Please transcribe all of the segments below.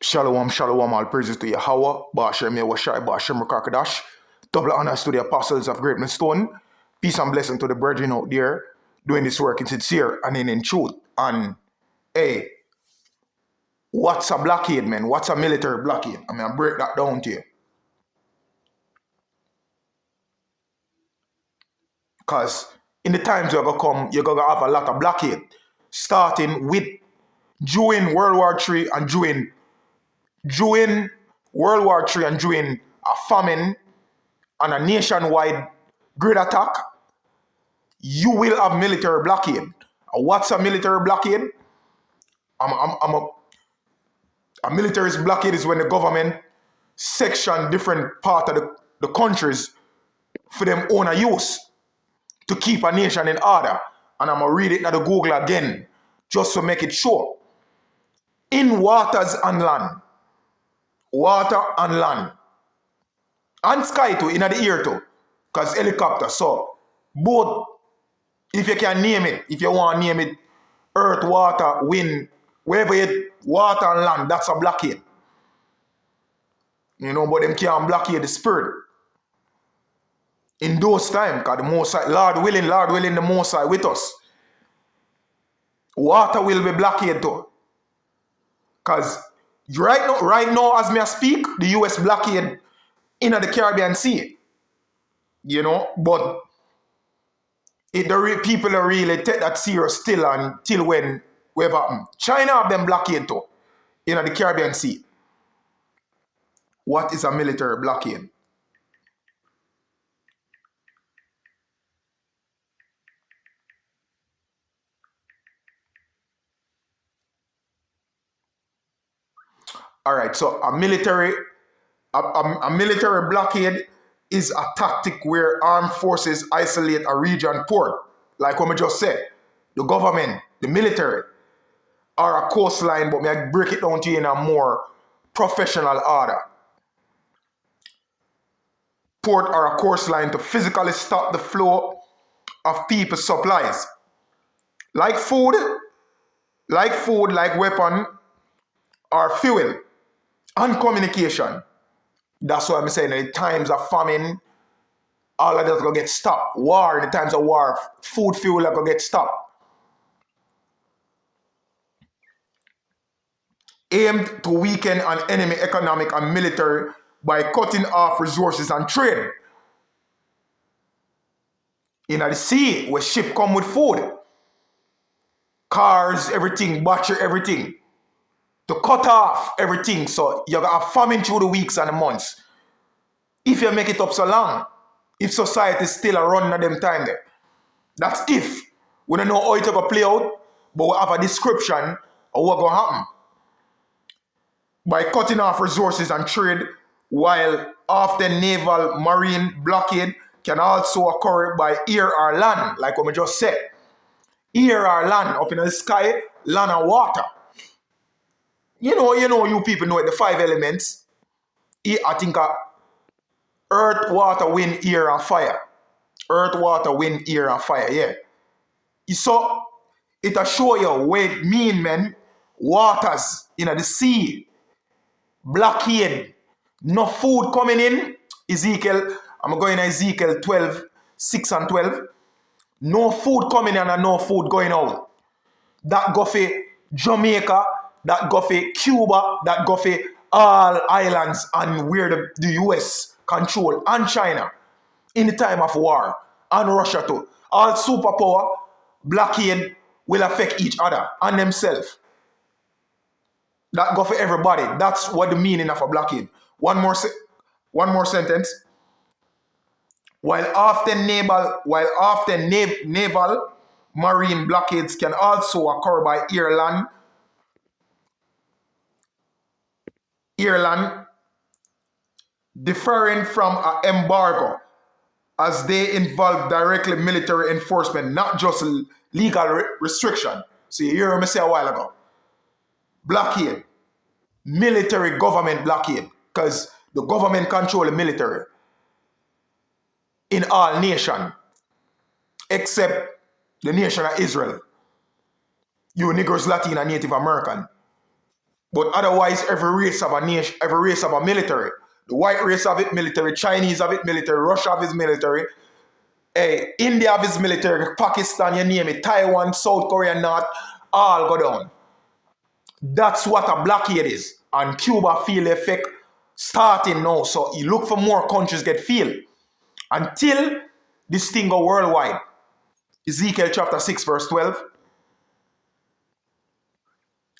Shalom, shalom, all praises to Yahweh, Ba'ashem Yahushai, Ba'ashem Rakakadash. Double honors to the apostles of Great Stone. Peace and blessing to the brethren out there doing this work in sincere and in truth. And hey, what's a blockade, man? What's a military blockade? I'll break that down to you. Because in the times you're going to come, you're going to have a lot of blockade. Starting with during World War III and during World War III and during a famine and a nationwide grid attack, you will have military blockade. What's a military blockade? A military blockade is when the government section different part of the countries for them own use to keep a nation in order. And I'm going to read it at the Google again just to make it sure. In waters and land. Water and land. And sky too, in the air too. Because helicopter. So, both, if you can name it, if you want to name it, earth, water, wind, wherever it, water and land, that's a blockade. You know, but them can't blockade the spirit. In those times, because the Most High, Lord willing, the Most High with us. Water will be blockade too. Because right now, as me speak, the US blockade in the Caribbean Sea. You know, but people don't really take that serious still until when whatever happen. China have them blockade too in the Caribbean Sea. What is a military blockade? All right, so a military blockade is a tactic where armed forces isolate a region port, like what I just said, the government, the military, or a coastline, but I break it down to you in a more professional order. Port or a coastline to physically stop the flow of people's supplies, like food, like weapon, or fuel, and communication. That's what I'm saying. In the times of famine, all of that's going to get stopped. War, in the times of war, food, fuel are going to get stopped. Aimed to weaken an enemy economic and military by cutting off resources and trade. In the sea, where ship come with food, cars, everything, battery, everything. To cut off everything, so you're going to have famine through the weeks and the months. If you make it up so long, if society is still a run at them time there. That's if. We don't know how it's going to play out, but we have a description of what's going to happen. By cutting off resources and trade, while often naval marine blockade can also occur by air or land, like what we just said. Air or land, up in the sky, land and water. You know, you people know it, the 5 elements. I think earth, water, wind, air, and fire. Earth, water, wind, air, and fire, yeah. So, it'll show you what it mean, man. Waters, the sea. Blockade. No food coming in. Ezekiel, I'm going to Ezekiel 12, 6 and 12. No food coming in and no food going out. That go for Jamaica, that go for Cuba, that go for all islands and where the US control, and China in the time of war, and Russia too. All superpower blockade will affect each other and themselves. That go for everybody. That's what the meaning of a blockade. One more sentence. While often naval marine blockades can also occur by air land, differing from an embargo, as they involve directly military enforcement, not just legal restriction. So you hear me say a while ago. Blockade. Military government blockade. Because the government control the military in all nations, except the nation of Israel. You Negroes, Latin, and Native American. But otherwise, every race have a nation, every race have a military. The white race have it military, Chinese have it military, Russia have its military, India have its military, Pakistan, you name it, Taiwan, South Korea, North, all go down. That's what a blockade is. And Cuba feel the effect starting now. So you look for more countries get feel. Until this thing go worldwide. Ezekiel chapter 6 verse 12.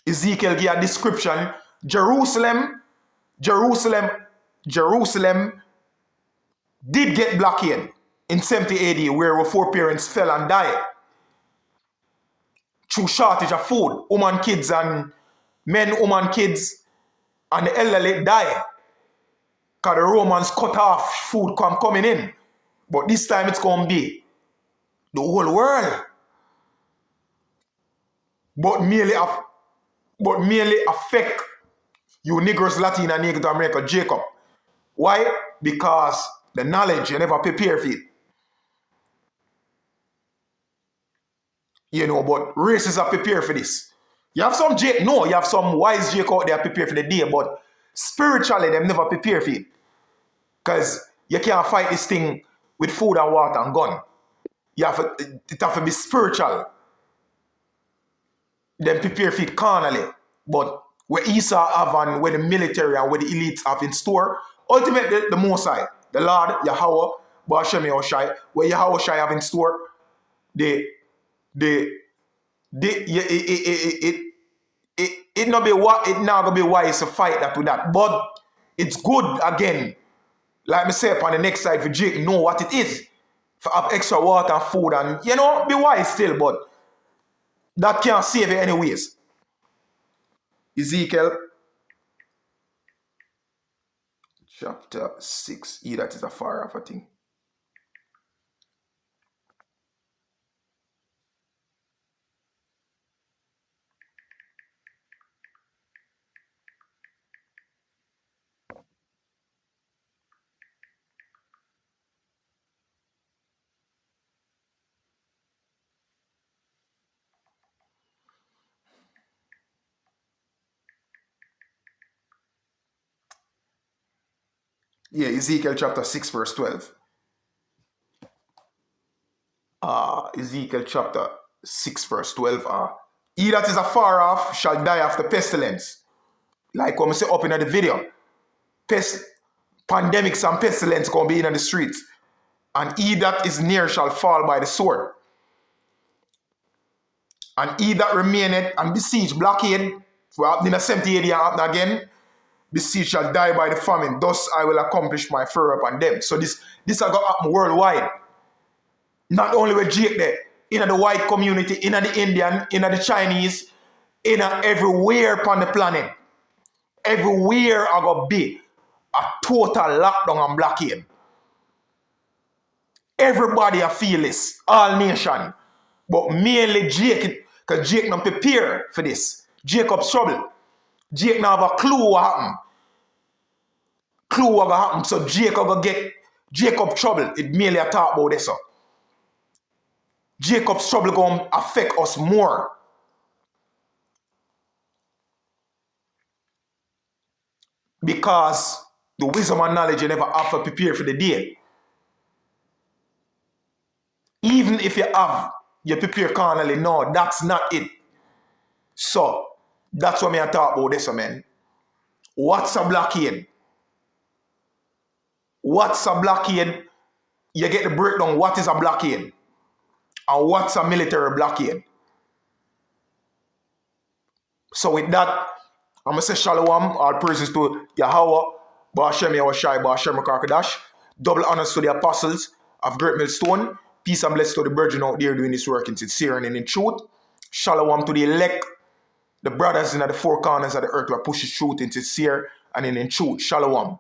Ezekiel give a description. Jerusalem did get blockade in 70 AD where our foreparents fell and died. Through shortage of food. Women, kids and men, women, kids and the elderly die. Because the Romans cut off food coming in. But this time it's going to be the whole world. But merely affect you Negroes, Latin and Native America, Jacob. Why? Because the knowledge you never prepare for it. You know, but races are prepared for this. You have some you have some wise Jake out there prepared for the day, but spiritually them never prepare for it. Because you can't fight this thing with food and water and gun. It have to be spiritual. Them prepare for it carnally. But where Esau have and where the military and where the elites have in store, ultimately the Most High, the Lord, Yahweh, Ba'ashem Yahushai, where Yahweh Shai have in store, it not gonna be wise to fight that with that. But it's good again. Like me say upon the next side for Jake know what it is. For have extra water and food and be wise still, but that can't save you anyways. Ezekiel chapter 6. That is a far off a thing. Yeah, Ezekiel chapter 6 verse 12. Ezekiel chapter 6 verse 12. He that is afar off shall die after pestilence. Like when we say up in the video. Pandemics and pestilence gonna be in the streets. And he that is near shall fall by the sword. And he that remaineth and besiege blockade, for in a 70 AD happen again, besiege shall die by the famine. Thus I will accomplish my furor upon them. So this is going to happen worldwide. Not only with Jake there, in the white community, in the Indian, in the Chinese, in everywhere upon the planet. Everywhere I go be a total lockdown and blockade. Everybody I feel this, all nation. But mainly Jake, because Jake not prepare for this. Jacob's trouble. Jake not have a clue what happened. Clue what happened. So Jake will get Jacob's trouble. It merely a talk about this. Jacob's trouble going to affect us more. Because the wisdom and knowledge you never have to prepare for the day. Even if you prepare carnally, no, that's not it. So, that's what I talk about this, man. What's a blockade? What's a blockade? You get the breakdown. What is a blockade? And what's a military blockade? So with that, I'm going to say shalom. All praises to Yahweh, Ba'ashem Yahushai, Ba'ashem Karkadash. Double honors to the apostles of Great Millstone. Peace and blessings to the virgin out there doing this work in sincerity and in truth. Shalom to the elect, the brothers in the four corners of the earth who pushes truth in sincere and in truth. Shalom.